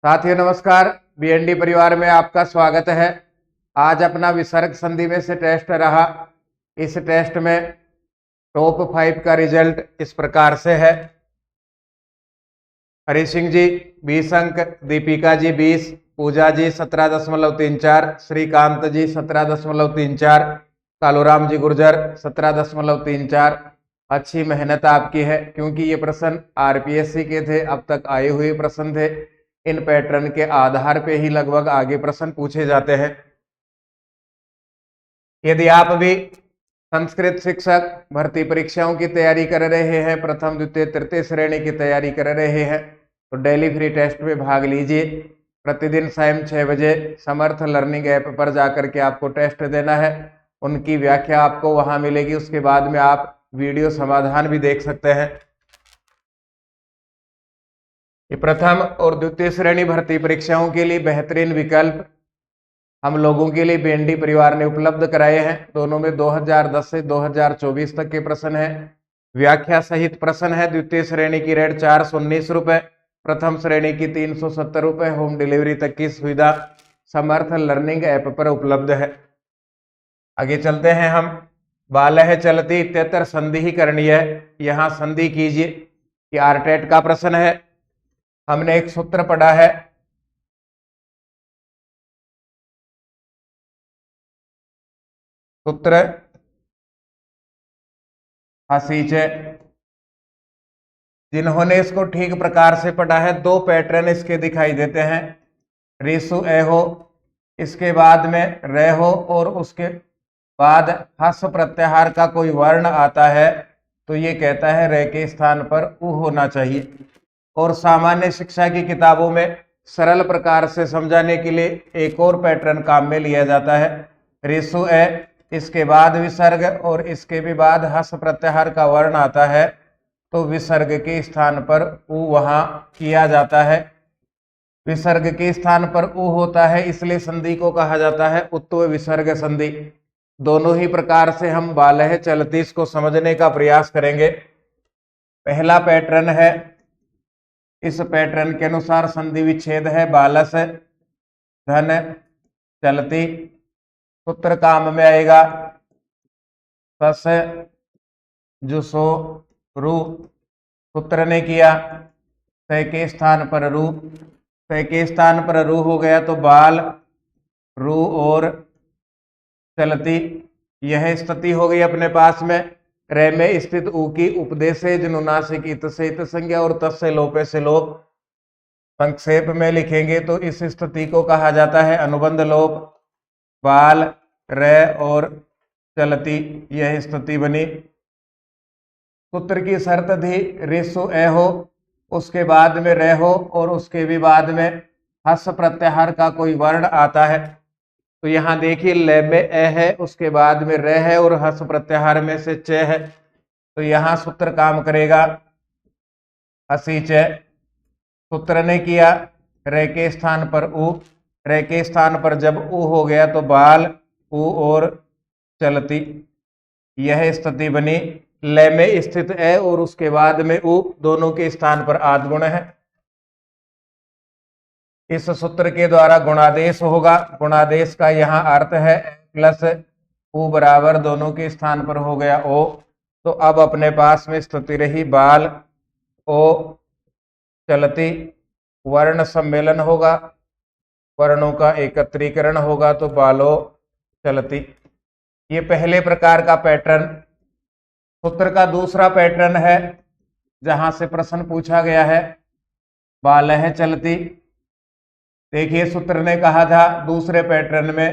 साथियों नमस्कार। बीएनडी परिवार में आपका स्वागत है। आज अपना विसर्ग संधि में से टेस्ट रहा। इस टेस्ट में टॉप 5 का रिजल्ट इस प्रकार से है। हरि सिंह जी 20 अंक, दीपिका जी 20, पूजा जी 17.34, श्रीकांत जी 17.34, कालूराम जी गुर्जर 17.34। अच्छी मेहनत आपकी है, क्योंकि ये प्रश्न आरपीएससी के थे, अब तक आए हुए प्रश्न थे। इन पैटर्न के आधार पे ही लगभग आगे प्रश्न पूछे जाते हैं। यदि आप भी संस्कृत शिक्षक भर्ती परीक्षाओं की तैयारी कर रहे हैं, प्रथम द्वितीय तृतीय श्रेणी की तैयारी कर रहे हैं, तो डेली फ्री टेस्ट में भाग लीजिए। प्रतिदिन शाम 6 बजे समर्थ लर्निंग ऐप पर जाकर के आपको टेस्ट देना है। उनकी व्याख्या आपको वहां मिलेगी। उसके बाद में आप वीडियो समाधान भी देख सकते हैं। ये प्रथम और द्वितीय श्रेणी भर्ती परीक्षाओं के लिए बेहतरीन विकल्प हम लोगों के लिए बीएनडी परिवार ने उपलब्ध कराए हैं। दोनों में 2010 से 2024 तक के प्रश्न है, व्याख्या सहित प्रश्न है। द्वितीय श्रेणी की रेट 419 रुपए, प्रथम श्रेणी की 370 रुपए। होम डिलीवरी तक की सुविधा समर्थ लर्निंग ऐप पर उपलब्ध है। आगे चलते हैं हम। बालह चलती इत्यत्र संधि ही करनी है। यहाँ संधि कीजिए। ये आरटेट का प्रश्न है। हमने एक सूत्र पढ़ा है, सूत्र हसीचे। जिन्होंने इसको ठीक प्रकार से पढ़ा है, दो पैटर्न इसके दिखाई देते हैं। रेसु ए हो, इसके बाद में रे हो, और उसके बाद हस प्रत्याहार का कोई वर्ण आता है तो ये कहता है रे के स्थान पर उ होना चाहिए। और सामान्य शिक्षा की किताबों में सरल प्रकार से समझाने के लिए एक और पैटर्न काम में लिया जाता है। रेसु ए, इसके बाद विसर्ग और इसके भी बाद हस प्रत्याहार का वर्ण आता है, तो विसर्ग के स्थान पर उ वहां किया जाता है। विसर्ग के स्थान पर उ होता है, इसलिए संधि को कहा जाता है उत्व विसर्ग संधि। दोनों ही प्रकार से हम बालह चलती इसको समझने का प्रयास करेंगे। पहला पैटर्न है, इस पैटर्न के अनुसार संधि विच्छेद है। बालस धन चलती, सूत्र काम में आएगा सस जुसो रू। सूत्र ने किया तय के स्थान पर रू, तय के स्थान पर रू हो गया तो बाल रू और चलती। यह स्थिति हो गई अपने पास में। रे में स्थित ऊ की उपदेशे जनुनासिक इत से इत संज्ञा और तस् से लोपे से लोप। संक्षेप में लिखेंगे तो इस स्थिति को कहा जाता है अनुबंध लोप। बाल रे और चलती, यह स्थिति बनी। सूत्र की शर्त थी रेसो ए हो, उसके बाद में रे हो, और उसके भी बाद में हस प्रत्याहार का कोई वर्ण आता है। तो यहाँ देखिए ले में ए है, उसके बाद में रे है, और हस प्रत्याहार में से चे है, तो यहाँ सूत्र काम करेगा हसी चे। सूत्र ने किया रे के स्थान पर उ, रे के स्थान पर जब उ हो गया तो बाल उ और चलती, यह स्थिति बनी। ले में स्थित ए और उसके बाद में उ, दोनों के स्थान पर आद गुण है। इस सूत्र के द्वारा गुणादेश होगा। गुणादेश का यहाँ अर्थ है प्लस उ बराबर दोनों के स्थान पर हो गया ओ। तो अब अपने पास में स्थिति रही बाल ओ चलती। वर्ण सम्मेलन होगा, वर्णों का एकत्रीकरण होगा, तो बालो चलती। ये पहले प्रकार का पैटर्न। सूत्र का दूसरा पैटर्न है, जहां से प्रश्न पूछा गया है बालह चलती। देखिए सूत्र ने कहा था दूसरे पैटर्न में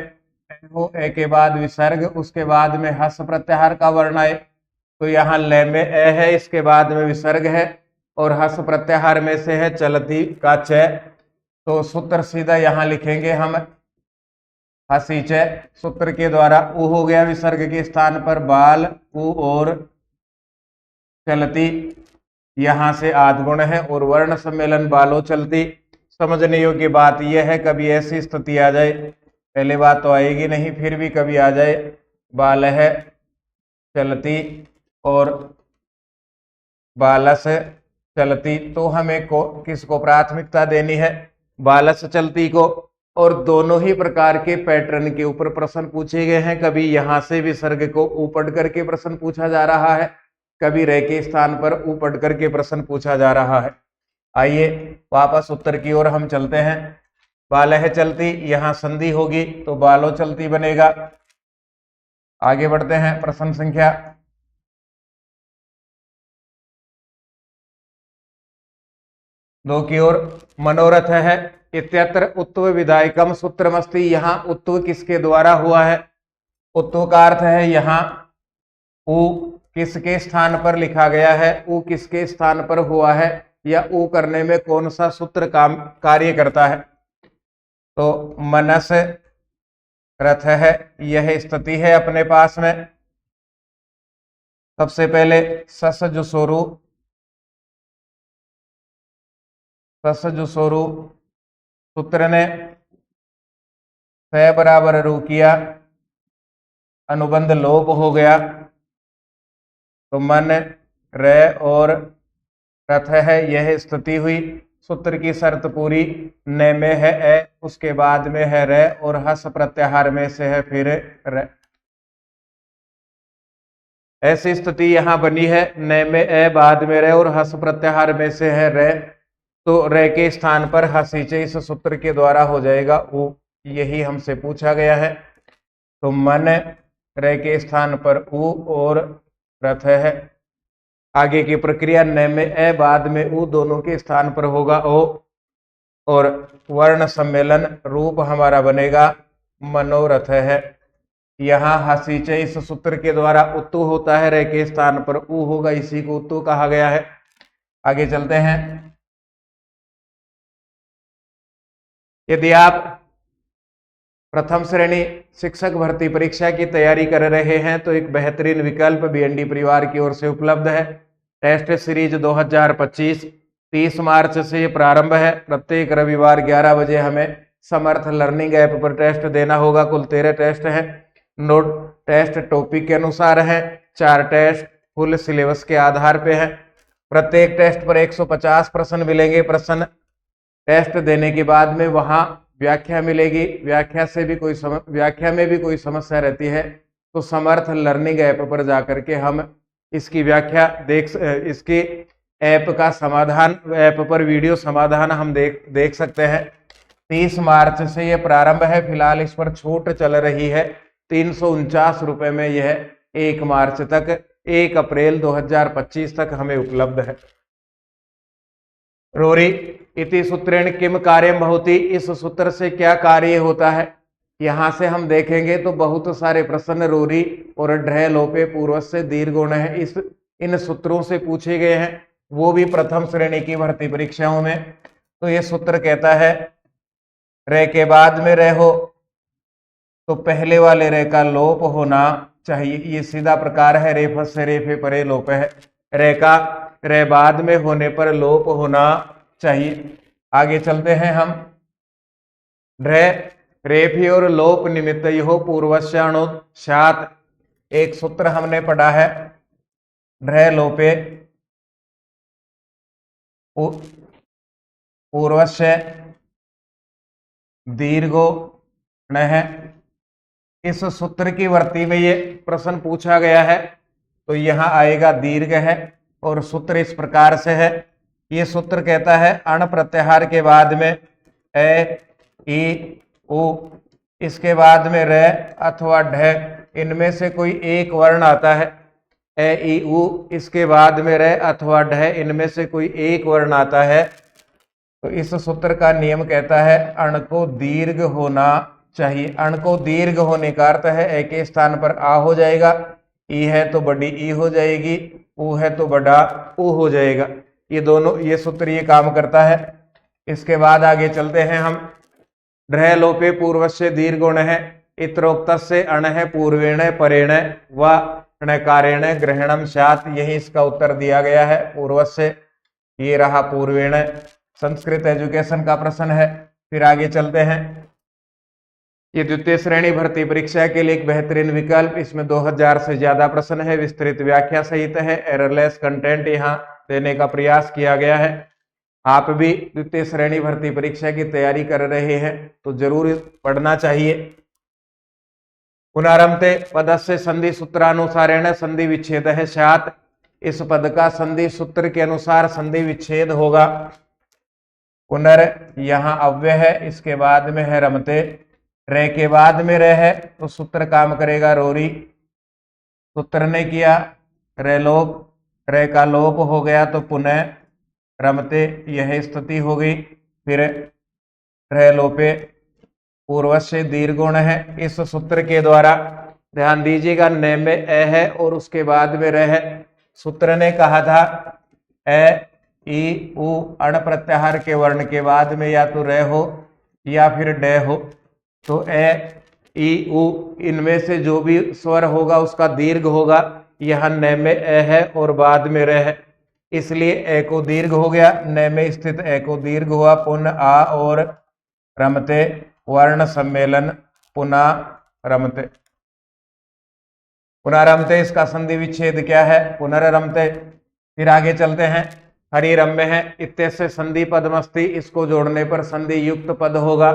ए के बाद विसर्ग, उसके बाद में हस प्रत्याहार का वर्ण आए। तो यहाँ ले में ए है, इसके बाद में विसर्ग है, और हस प्रत्याहार में से है चलती का च। तो सूत्र सीधा यहाँ लिखेंगे हम हसी च। सूत्र के द्वारा उ हो गया विसर्ग के स्थान पर बाल उ और चलती, यहाँ से आदगुण है, और वर्ण सम्मेलन बालो चलती। समझने योग्य बात यह है, कभी ऐसी स्थिति आ जाए, पहले बात तो आएगी नहीं, फिर भी कभी आ जाए बालह चलती और बालस चलती, तो हमें किसको प्राथमिकता देनी है? बालस चलती को, और दोनों ही प्रकार के पैटर्न के ऊपर प्रश्न पूछे गए हैं। कभी यहां से विसर्ग को ऊपड़ करके प्रश्न पूछा जा रहा है, कभी रे के स्थान पर ऊपड़ करके प्रश्न पूछा जा रहा है। आइए वापस उत्तर की ओर हम चलते हैं। बालह चलती, यहां संधि होगी तो बालो चलती बनेगा। आगे बढ़ते हैं प्रश्न संख्या 2 की ओर। मनोरथ है इत्यत्र उत्व विधायकम सूत्रमस्ति, यहां उत्व किसके द्वारा हुआ है? उत्व का अर्थ है यहां उ किसके स्थान पर लिखा गया है, उ किसके स्थान पर हुआ है, या उ करने में कौन सा सूत्र काम कार्य करता है? तो मनस रथ है, यह स्थिति है अपने पास में। सबसे पहले ससजुसोरु, ससजुसोरु सूत्र ने स बराबर रू किया, अनुबंध लोप हो गया, तो मन रे और रथ है, यह स्थिति हुई। सूत्र की शर्त पूरी। न में है ए, उसके बाद में है रे, और हस प्रत्याहार में से है फिर रे। ऐसी स्थिति यहां बनी है, न में ए, बाद में रे, और हस प्रत्याहार में से है रे, तो रे के स्थान पर हसीचे इस सूत्र के द्वारा हो जाएगा उ, यही हमसे पूछा गया है। तो मन रे के स्थान पर उ और रथ है। आगे की प्रक्रिया न में ए, बाद में उ, दोनों के स्थान पर होगा ओ, और वर्ण सम्मेलन रूप हमारा बनेगा मनोरथ है। यहाँ हसीचे इस सूत्र के द्वारा उत्तु होता है, रे के स्थान पर उ होगा, इसी को उत्तु कहा गया है। आगे चलते हैं। यदि आप प्रथम श्रेणी शिक्षक भर्ती परीक्षा की तैयारी कर रहे हैं तो एक बेहतरीन विकल्प बीएनडी परिवार की ओर से उपलब्ध है। टेस्ट सीरीज 2025 30 मार्च से प्रारंभ है। प्रत्येक रविवार 11 बजे हमें समर्थ लर्निंग ऐप पर टेस्ट देना होगा। कुल 13 टेस्ट हैं। नोट टेस्ट टॉपिक के अनुसार है, 4 टेस्ट फुल सिलेबस के आधार पे है। प्रत्येक टेस्ट पर 150 प्रश्न मिलेंगे। प्रश्न टेस्ट देने के बाद में वहां व्याख्या मिलेगी। व्याख्या में भी कोई समस्या रहती है तो समर्थ लर्निंग ऐप पर जाकर के हम इसकी व्याख्या इसकी ऐप का समाधान, ऐप पर वीडियो समाधान हम देख सकते हैं। 30 मार्च से यह प्रारंभ है। फिलहाल इस पर छूट चल रही है 349 रुपए में। यह 1 मार्च तक, 1 अप्रैल 2025 तक हमें उपलब्ध है। रोरी इति सूत्रेण किम कार्यम भवति, इस सूत्र से क्या कार्य होता है? यहां से हम देखेंगे तो बहुत सारे प्रश्न रोरी और ढ्रय लोपे पूर्वस्य दीर्घोण है इन सूत्रों से पूछे गए हैं, वो भी प्रथम श्रेणी की भर्ती परीक्षाओं में। तो ये सूत्र कहता है रे के बाद में रे हो तो पहले वाले रे का लोप होना चाहिए। ये सीधा प्रकार है, रेफस से रेफे परे लोप है। रे का रे बाद में होने पर लोप होना चाहिए। आगे चलते हैं हम। ढ्रे रेफी और लोप निमित्त यो पूर्वस्यानुसात, एक सूत्र हमने पढ़ा है, ढ्रे लोपे पूर्वस्य दीर्घो न है। इस सूत्र की वर्ती में ये प्रश्न पूछा गया है तो यहां आएगा दीर्घ है, और सूत्र इस प्रकार से है। ये सूत्र कहता है अण प्रत्याहार के बाद में ए, ई, उ, इसके बाद में रे अथवा ढ, इनमें से कोई एक वर्ण आता है। ए, ई, उ, इसके बाद में रे अथवा ढ, इनमें से कोई एक वर्ण आता है। तो इस सूत्र का नियम कहता है अण को दीर्घ होना चाहिए। अण को दीर्घ होने का अर्थ है ए के स्थान पर आ हो जाएगा, ई है तो बड़ी ई हो जाएगी, उ है तो बड़ा उ हो जाएगा। ये सूत्र ये काम करता है। इसके बाद आगे चलते हैं हम। ढ्र लोपे पूर्वस्य दीर्घोण है, इत्रोक्त से अण है पूर्वेण परेण व णकारेण ग्रहणम स्यात्, यही इसका उत्तर दिया गया है पूर्वस्य। ये रहा पूर्वेण। संस्कृत एजुकेशन का प्रश्न है। फिर आगे चलते हैं। ये द्वितीय श्रेणी भर्ती परीक्षा के लिए एक बेहतरीन विकल्प। इसमें 2000 से ज्यादा प्रश्न है, विस्तृत व्याख्या सहित है, एररलेस कंटेंट यहाँ देने का प्रयास किया गया है। आप भी द्वितीय श्रेणी भर्ती परीक्षा की तैयारी कर रहे हैं तो जरूर पढ़ना चाहिए। पुनरमते पदस्य संधि सूत्रानुसारेण संधि विच्छेद है स्यात्। इस पद का संधि सूत्र के अनुसार संधि विच्छेद होगा। पुनर यहाँ अव्यय है, इसके बाद में है रमते, रे के बाद में रे है तो सूत्र काम करेगा रोरी। सूत्र ने किया रेलोप, रे का लोप हो गया तो पुनः रमते, यह स्थिति हो गई। फिर रेलोपे पूर्वस्य दीर्घुण है। इस सूत्र के द्वारा ध्यान दीजिएगा, न में ए है और उसके बाद में रह है। सूत्र ने कहा था ए ई उ अण प्रत्याहार के वर्ण के बाद में या तो रह हो या फिर डे हो, तो ए ई उ इनमें से जो भी स्वर होगा उसका दीर्घ होगा। यह न में ए है और बाद में रह है, इसलिए ए को दीर्घ हो गया, न में स्थित ए को दीर्घ हुआ। पुन आ और रमते वर्ण सम्मेलन पुनः रमते। पुनरमते इसका संधि विच्छेद क्या है? पुनरमते। फिर आगे चलते हैं। हरिरम्य है, इत्यस्य संधि पदमस्ति, इसको जोड़ने पर संधि युक्त पद होगा।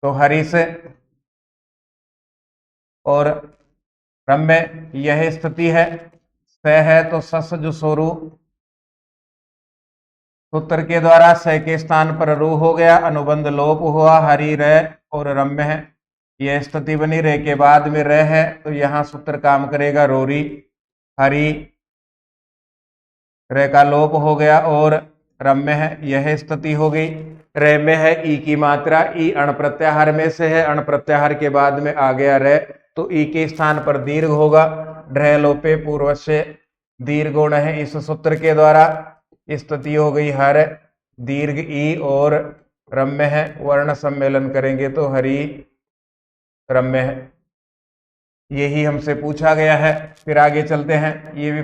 तो हरि से और रम्य यह स्थिति है। स है तो सस जो सोरू, सूत्र के द्वारा स के स्थान पर रू हो गया, अनुबंध लोप हुआ। हरि रे और रम्य है, यह स्थिति बनी। रे के बाद में रे है तो यहां सूत्र काम करेगा रोरी। हरि रे का लोप हो गया और रम्य है, यह स्थिति हो गई। रे में है ई की मात्रा, ई अण प्रत्याहार में से है, अण प्रत्याहार के बाद में आ गया रे तो ई के स्थान पर दीर्घ होगा। ढ्र लोपे पूर्व से दीर्घोण है। इस सूत्र के द्वारा स्थिति हो गई हर, दीर्घ ई और रम्य है। वर्ण सम्मेलन करेंगे तो हरि रम्य है, यही हमसे पूछा गया है। फिर आगे चलते हैं। ये भी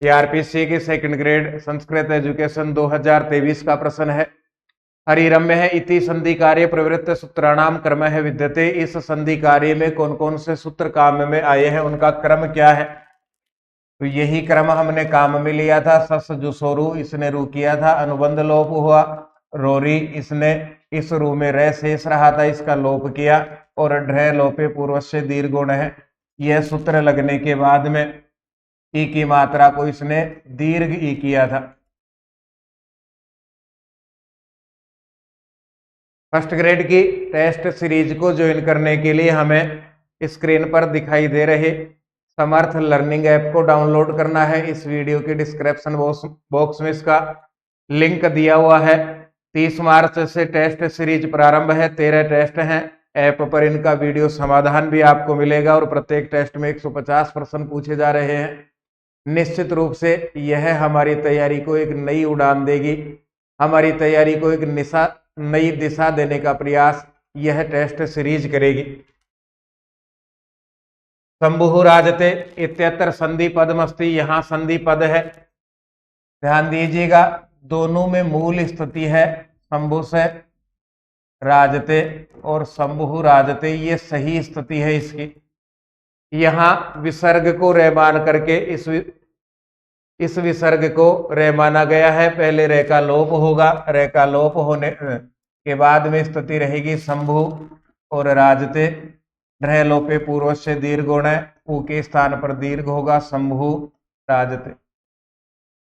सीआरपीसी के सेकंड ग्रेड संस्कृत एजुकेशन 2023 का प्रश्न है। हरिरम्य है इति संधि कार्य प्रवृत्त सूत्राणाम क्रम है विद्यते। इस संधि कार्य में कौन कौन से सूत्र काम में आए हैं, उनका क्रम क्या है? तो यही क्रम हमने काम में लिया था। सस जो सोरू, इसने रू किया था, अनुबंध लोप हुआ। रोरी, इसने इस रू में रे शेष रहा था, इसका लोप किया। और ढ्र लोपे पूर्व से दीर्घोण है, यह सूत्र लगने के बाद में ई की मात्रा को इसने दीर्घ ई किया था। फर्स्ट ग्रेड की टेस्ट सीरीज को ज्वाइन करने के लिए हमें स्क्रीन पर दिखाई दे रहे समर्थ लर्निंग ऐप को डाउनलोड करना है। इस वीडियो के डिस्क्रिप्शन बॉक्स में इसका लिंक दिया हुआ है। 30 मार्च से टेस्ट सीरीज प्रारंभ है, 13 टेस्ट हैं। ऐप पर इनका वीडियो समाधान भी आपको मिलेगा और प्रत्येक टेस्ट में 150 प्रश्न पूछे जा रहे हैं। निश्चित रूप से यह हमारी तैयारी को एक नई उड़ान देगी, हमारी तैयारी को एक नई दिशा देने का प्रयास यह टेस्ट सीरीज करेगी। शंभु राजते इत्यत्र संधि पदमस्ति, यहाँ संधि पद है। ध्यान दीजिएगा, दोनों में मूल स्थिति है शंभु से राजते और शंभु राजते, ये सही स्थिति है इसकी। यहाँ विसर्ग को रे मान करके इस विसर्ग को रे माना गया है। पहले रे का लोप होगा, रे का लोप होने के बाद में स्थिति रहेगी शंभु और राजते। ढ्र लोपे पूर्व से दीर्घोण है, ऊ के स्थान पर दीर्घ होगा, शंभु राजते।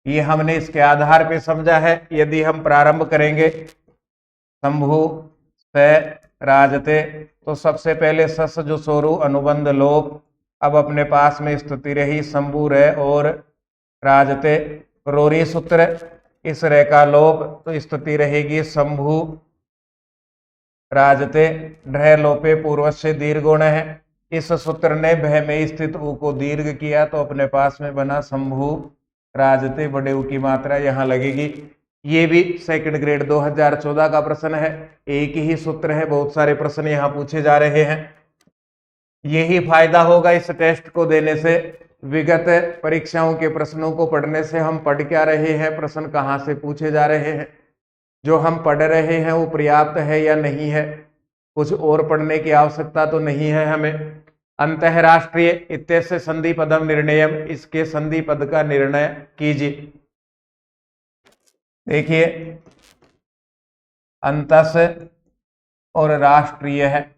ये हमने इसके आधार पे समझा है। यदि हम प्रारंभ करेंगे शंभु से राजते, तो सबसे पहले सस जो सोरू, अनुबंध लोप। अब अपने पास में स्थिति रही शंभु रे और राजते। रोरी सूत्र, इस रे का लोप तो स्थिति रहेगी शंभु राजते। ढ्र लोपे पूर्व से दीर्घोण है। इस सूत्र ने भय में स्थित ऊ को दीर्घ किया तो अपने पास में बना शंभु राजते। बड़े ऊ की मात्रा यहाँ लगेगी। ये भी सेकंड ग्रेड 2014 का प्रश्न है। एक ही सूत्र है, बहुत सारे प्रश्न यहाँ पूछे जा रहे हैं। यही फायदा होगा इस टेस्ट को देने से। विगत परीक्षाओं के प्रश्नों को पढ़ने से हम पढ़ क्या रहे हैं, प्रश्न कहाँ से पूछे जा रहे हैं, जो हम पढ़ रहे हैं वो पर्याप्त है या नहीं है, कुछ और पढ़ने की आवश्यकता तो नहीं है हमें। अंतरराष्ट्रीय इत्यस्य संधि पदम निर्णयम, इसके संधि पद का निर्णय कीजिए। देखिए अंतस और राष्ट्रीय है,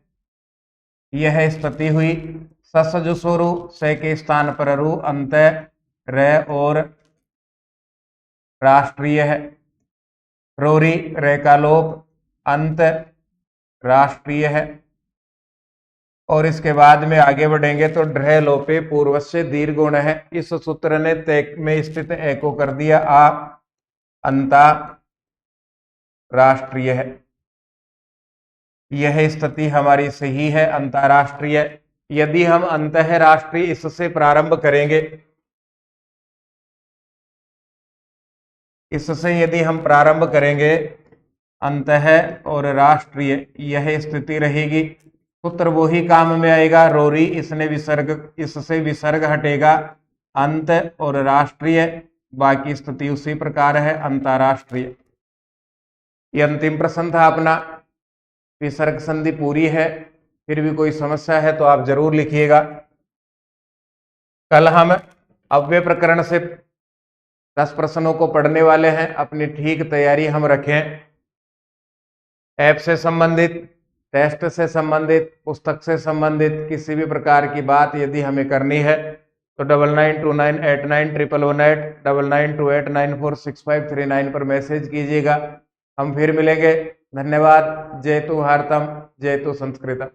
यह स्थिति हुई। ससज सुरु से के स्थान पर रु अंत र और राष्ट्रीय है। रोरी रे का लोप अंत राष्ट्रीय है। और इसके बाद में आगे बढ़ेंगे तो ढ्र लोपे पूर्व से दीर्घ गुण है। इस सूत्र ने तय में स्थित ए को कर दिया आ अंता राष्ट्रीय है। यह स्थिति हमारी सही है, अंतरराष्ट्रीय। यदि हम अंतरराष्ट्रीय इससे प्रारंभ करेंगे, इससे यदि हम प्रारंभ करेंगे अंतः और राष्ट्रीय, यह स्थिति रहेगी। सूत्र वो ही काम में आएगा। रोरी इसने विसर्ग, इससे विसर्ग हटेगा अंत और राष्ट्रीय, बाकी स्थिति उसी प्रकार है अंतरराष्ट्रीय। ये अंतिम प्रश्न था अपना। विसर्ग संधि पूरी है, फिर भी कोई समस्या है तो आप जरूर लिखिएगा। कल हम अव्यय प्रकरण से 10 प्रश्नों को पढ़ने वाले हैं। अपनी ठीक तैयारी हम रखें। ऐप से संबंधित, टेस्ट से संबंधित, पुस्तक से संबंधित किसी भी प्रकार की बात यदि हमें करनी है तो 9929891118 9928946539 पर मैसेज कीजिएगा। हम फिर मिलेंगे। धन्यवाद। जय तु भारतम, जय तु संस्कृतम।